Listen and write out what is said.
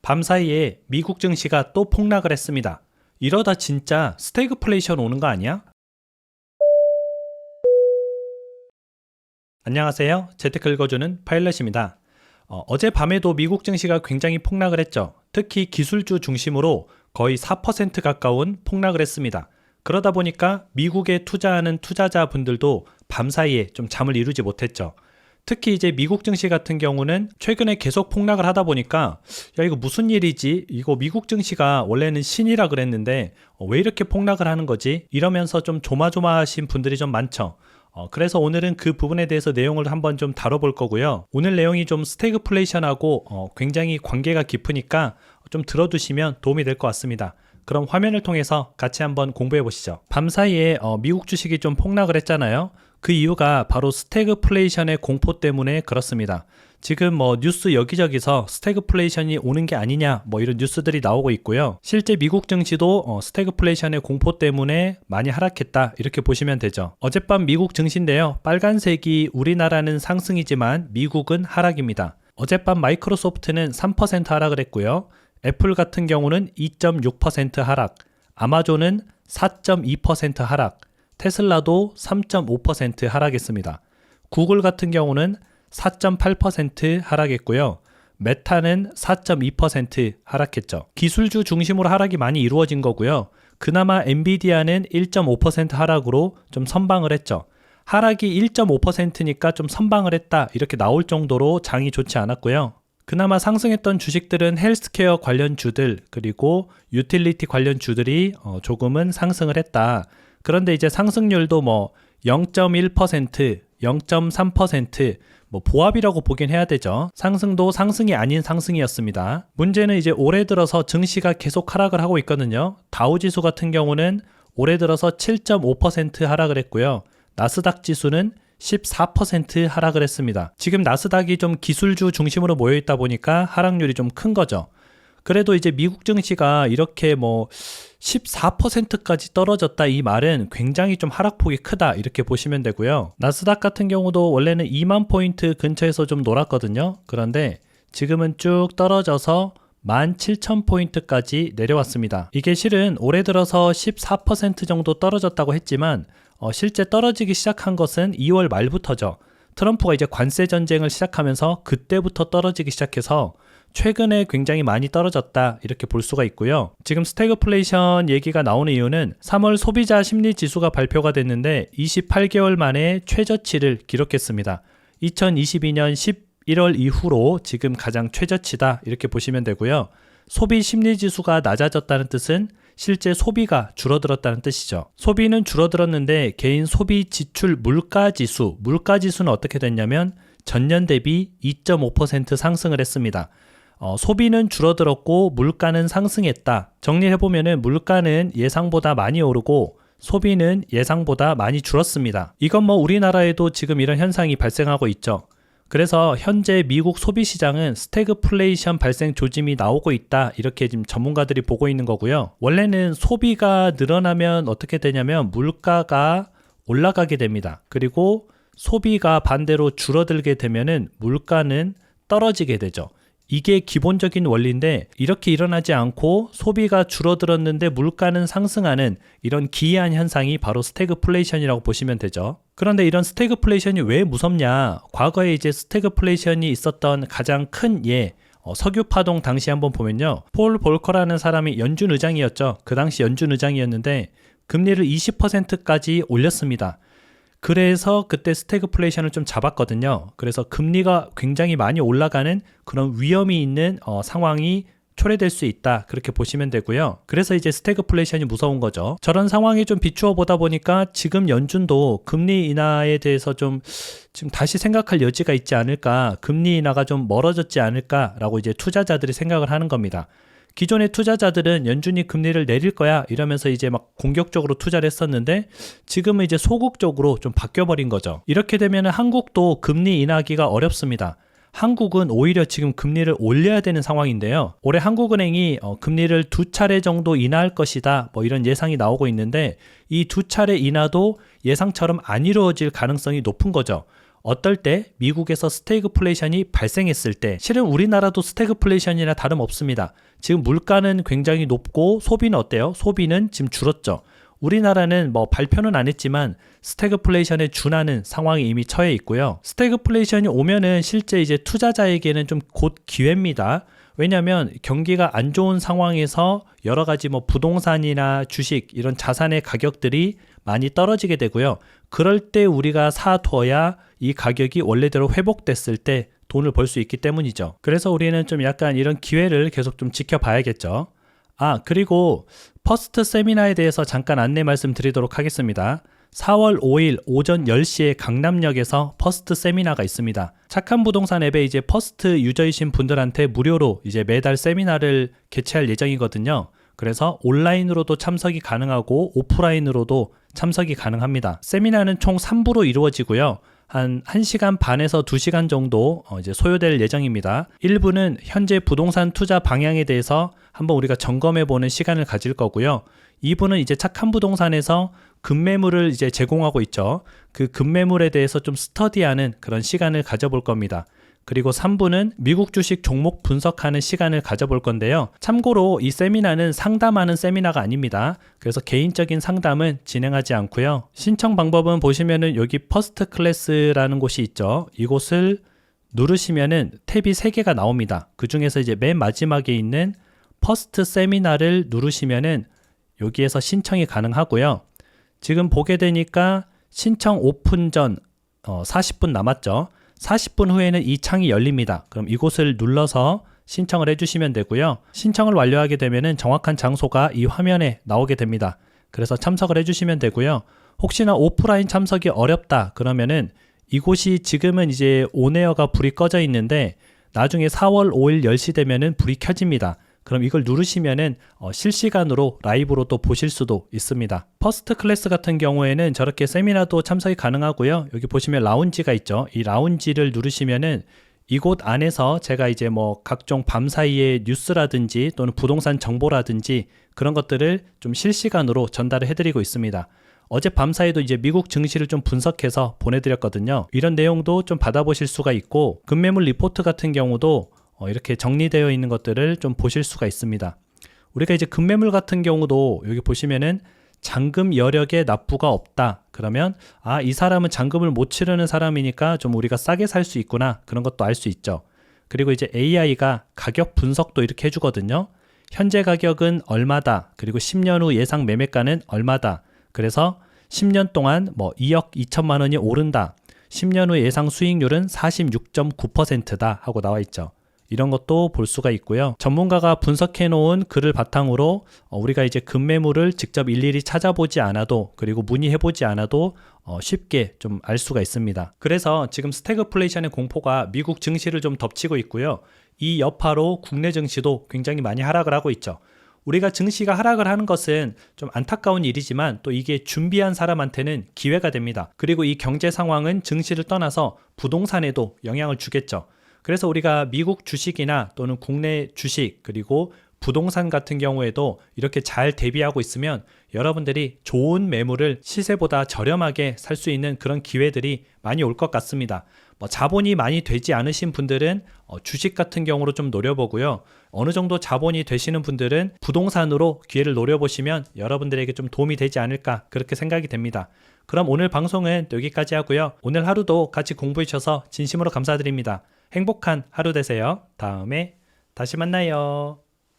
밤사이에 미국 증시가 또 폭락을 했습니다. 이러다 진짜 스태그플레이션 오는 거 아니야? 안녕하세요. 재테크 읽어주는 파일럿입니다. 어젯밤에도 미국 증시가 굉장히 폭락을 했죠. 특히 기술주 중심으로 거의 4% 가까운 폭락을 했습니다. 그러다 보니까 미국에 투자하는 투자자분들도 밤사이에 좀 잠을 이루지 못했죠. 특히 이제 미국 증시 같은 경우는 최근에 계속 폭락을 하다 보니까 야 이거 무슨 일이지? 이거 미국 증시가 원래는 신이라 그랬는데 왜 이렇게 폭락을 하는 거지? 이러면서 좀 조마조마하신 분들이 좀 많죠. 그래서 오늘은 그 부분에 대해서 내용을 한번 좀 다뤄볼 거고요. 오늘 내용이 좀 스태그플레이션하고 굉장히 관계가 깊으니까 좀 들어두시면 도움이 될 것 같습니다. 그럼 화면을 통해서 같이 한번 공부해 보시죠. 밤사이에 미국 주식이 좀 폭락을 했잖아요. 그 이유가 바로 스태그플레이션의 공포 때문에 그렇습니다. 지금 뉴스 여기저기서 스태그플레이션이 오는 게 아니냐 이런 뉴스들이 나오고 있고요. 실제 미국 증시도 스태그플레이션의 공포 때문에 많이 하락했다 이렇게 보시면 되죠. 어젯밤 미국 증시인데요. 빨간색이 우리나라는 상승이지만 미국은 하락입니다. 어젯밤 마이크로소프트는 3% 하락을 했고요. 애플 같은 경우는 2.6% 하락, 아마존은 4.2% 하락, 테슬라도 3.5% 하락했습니다. 구글 같은 경우는 4.8% 하락했고요. 메타는 4.2% 하락했죠. 기술주 중심으로 하락이 많이 이루어진 거고요. 그나마 엔비디아는 1.5% 하락으로 좀 선방을 했죠. 하락이 1.5%니까 좀 선방을 했다 이렇게 나올 정도로 장이 좋지 않았고요. 그나마 상승했던 주식들은 헬스케어 관련 주들 그리고 유틸리티 관련 주들이 조금은 상승을 했다. 그런데 이제 상승률도 0.1%, 0.3% 보합이라고 보긴 해야 되죠. 상승도 상승이 아닌 상승이었습니다. 문제는 이제 올해 들어서 증시가 계속 하락을 하고 있거든요. 다우지수 같은 경우는 올해 들어서 7.5% 하락을 했고요. 나스닥 지수는 14% 하락을 했습니다. 지금 나스닥이 좀 기술주 중심으로 모여있다 보니까 하락률이 좀 큰 거죠. 그래도 이제 미국 증시가 이렇게 14%까지 떨어졌다 이 말은 굉장히 좀 하락폭이 크다 이렇게 보시면 되고요. 나스닥 같은 경우도 원래는 2만 포인트 근처에서 좀 놀았거든요. 그런데 지금은 쭉 떨어져서 17,000포인트까지 내려왔습니다. 이게 실은 올해 들어서 14% 정도 떨어졌다고 했지만 실제 떨어지기 시작한 것은 2월 말부터죠. 트럼프가 이제 관세 전쟁을 시작하면서 그때부터 떨어지기 시작해서 최근에 굉장히 많이 떨어졌다 이렇게 볼 수가 있고요. 지금 스태그플레이션 얘기가 나오는 이유는 3월 소비자 심리 지수가 발표가 됐는데 28개월 만에 최저치를 기록했습니다. 2022년 11월 이후로 지금 가장 최저치다 이렇게 보시면 되고요. 소비 심리 지수가 낮아졌다는 뜻은 실제 소비가 줄어들었다는 뜻이죠. 소비는 줄어들었는데 개인 소비 지출 물가지수는 어떻게 됐냐면 전년 대비 2.5% 상승을 했습니다. 소비는 줄어들었고 물가는 상승했다. 정리해보면은 물가는 예상보다 많이 오르고 소비는 예상보다 많이 줄었습니다. 이건 우리나라에도 지금 이런 현상이 발생하고 있죠. 그래서 현재 미국 소비시장은 스태그플레이션 발생 조짐이 나오고 있다 이렇게 지금 전문가들이 보고 있는 거고요. 원래는 소비가 늘어나면 어떻게 되냐면 물가가 올라가게 됩니다. 그리고 소비가 반대로 줄어들게 되면은 물가는 떨어지게 되죠. 이게 기본적인 원리인데 이렇게 일어나지 않고 소비가 줄어들었는데 물가는 상승하는 이런 기이한 현상이 바로 스태그플레이션이라고 보시면 되죠. 그런데 이런 스태그플레이션이 왜 무섭냐? 과거에 이제 스태그플레이션이 있었던 가장 큰 석유 파동 당시 한번 보면요. 폴 볼커라는 사람이 연준 의장이었죠. 그 당시 연준 의장이었는데 금리를 20%까지 올렸습니다. 그래서 그때 스태그플레이션을 좀 잡았거든요. 그래서 금리가 굉장히 많이 올라가는 그런 위험이 있는 상황이 초래될 수 있다 그렇게 보시면 되고요. 그래서 이제 스태그플레이션이 무서운 거죠. 저런 상황에 좀 비추어 보다 보니까 지금 연준도 금리 인하에 대해서 지금 다시 생각할 여지가 있지 않을까, 금리 인하가 좀 멀어졌지 않을까라고 이제 투자자들이 생각을 하는 겁니다. 기존의 투자자들은 연준이 금리를 내릴 거야 이러면서 이제 공격적으로 투자를 했었는데 지금은 이제 소극적으로 좀 바뀌어버린 거죠. 이렇게 되면 한국도 금리 인하기가 어렵습니다. 한국은 오히려 지금 금리를 올려야 되는 상황인데요. 올해 한국은행이 금리를 2차례 정도 인하할 것이다 이런 예상이 나오고 있는데 이 2차례 인하도 예상처럼 안 이루어질 가능성이 높은 거죠. 어떨 때 미국에서 스태그플레이션이 발생했을 때 실은 우리나라도 스태그플레이션이나 다름없습니다. 지금 물가는 굉장히 높고 소비는 어때요? 소비는 지금 줄었죠. 우리나라는 뭐 발표는 안 했지만 스태그플레이션에 준하는 상황이 이미 처해 있고요. 스태그플레이션이 오면은 실제 이제 투자자에게는 좀 곧 기회입니다. 왜냐하면 경기가 안 좋은 상황에서 여러 가지 뭐 부동산이나 주식 이런 자산의 가격들이 많이 떨어지게 되고요. 그럴 때 우리가 사둬야 이 가격이 원래대로 회복됐을 때 돈을 벌 수 있기 때문이죠. 그래서 우리는 좀 약간 이런 기회를 계속 좀 지켜봐야겠죠. 그리고 퍼스트 세미나에 대해서 잠깐 안내 말씀드리도록 하겠습니다. 4월 5일 오전 10시에 강남역에서 퍼스트 세미나가 있습니다. 착한 부동산 앱에 이제 퍼스트 유저이신 분들한테 무료로 이제 매달 세미나를 개최할 예정이거든요. 그래서 온라인으로도 참석이 가능하고 오프라인으로도 참석이 가능합니다. 세미나는 총 3부로 이루어지고요. 한 1시간 반에서 2시간 정도 이제 소요될 예정입니다. 1부는 현재 부동산 투자 방향에 대해서 한번 우리가 점검해 보는 시간을 가질 거고요. 2부는 이제 착한 부동산에서 급매물을 이제 제공하고 있죠. 그 급매물에 대해서 좀 스터디하는 그런 시간을 가져볼 겁니다. 그리고 3부는 미국 주식 종목 분석하는 시간을 가져볼 건데요. 참고로 이 세미나는 상담하는 세미나가 아닙니다. 그래서 개인적인 상담은 진행하지 않고요. 신청 방법은 보시면은 여기 퍼스트 클래스라는 곳이 있죠. 이곳을 누르시면은 탭이 3개가 나옵니다. 그 중에서 이제 맨 마지막에 있는 퍼스트 세미나를 누르시면은 여기에서 신청이 가능하고요. 지금 보게 되니까 신청 오픈 전 40분 남았죠. 40분 후에는 이 창이 열립니다. 그럼 이곳을 눌러서 신청을 해주시면 되고요. 신청을 완료하게 되면은 정확한 장소가 이 화면에 나오게 됩니다. 그래서 참석을 해주시면 되고요. 혹시나 오프라인 참석이 어렵다 그러면은 이곳이 지금은 이제 온에어가 불이 꺼져 있는데 나중에 4월 5일 10시 되면은 불이 켜집니다. 그럼 이걸 누르시면은 실시간으로 라이브로 또 보실 수도 있습니다. 퍼스트 클래스 같은 경우에는 저렇게 세미나도 참석이 가능하고요. 여기 보시면 라운지가 있죠. 이 라운지를 누르시면은 이곳 안에서 제가 이제 뭐 각종 밤 사이에 뉴스라든지 또는 부동산 정보라든지 그런 것들을 좀 실시간으로 전달을 해드리고 있습니다. 어제 밤 사이도 이제 미국 증시를 좀 분석해서 보내드렸거든요. 이런 내용도 좀 받아보실 수가 있고 급매물 리포트 같은 경우도 이렇게 정리되어 있는 것들을 좀 보실 수가 있습니다. 우리가 이제 급매물 같은 경우도 여기 보시면은 잔금 여력에 납부가 없다. 그러면 이 사람은 잔금을 못 치르는 사람이니까 좀 우리가 싸게 살 수 있구나. 그런 것도 알 수 있죠. 그리고 이제 AI가 가격 분석도 이렇게 해주거든요. 현재 가격은 얼마다. 그리고 10년 후 예상 매매가는 얼마다. 그래서 10년 동안 뭐 2억 2천만 원이 오른다. 10년 후 예상 수익률은 46.9%다 하고 나와 있죠. 이런 것도 볼 수가 있고요. 전문가가 분석해 놓은 글을 바탕으로 우리가 이제 급매물을 직접 일일이 찾아보지 않아도 그리고 문의해 보지 않아도 쉽게 좀 알 수가 있습니다. 그래서 지금 스태그플레이션의 공포가 미국 증시를 좀 덮치고 있고요. 이 여파로 국내 증시도 굉장히 많이 하락을 하고 있죠. 우리가 증시가 하락을 하는 것은 좀 안타까운 일이지만 또 이게 준비한 사람한테는 기회가 됩니다. 그리고 이 경제 상황은 증시를 떠나서 부동산에도 영향을 주겠죠. 그래서 우리가 미국 주식이나 또는 국내 주식 그리고 부동산 같은 경우에도 이렇게 잘 대비하고 있으면 여러분들이 좋은 매물을 시세보다 저렴하게 살 수 있는 그런 기회들이 많이 올 것 같습니다. 자본이 많이 되지 않으신 분들은 주식 같은 경우로 좀 노려보고요. 어느 정도 자본이 되시는 분들은 부동산으로 기회를 노려보시면 여러분들에게 좀 도움이 되지 않을까 그렇게 생각이 됩니다. 그럼 오늘 방송은 여기까지 하고요. 오늘 하루도 같이 공부해 주셔서 진심으로 감사드립니다. 행복한 하루 되세요. 다음에 다시 만나요.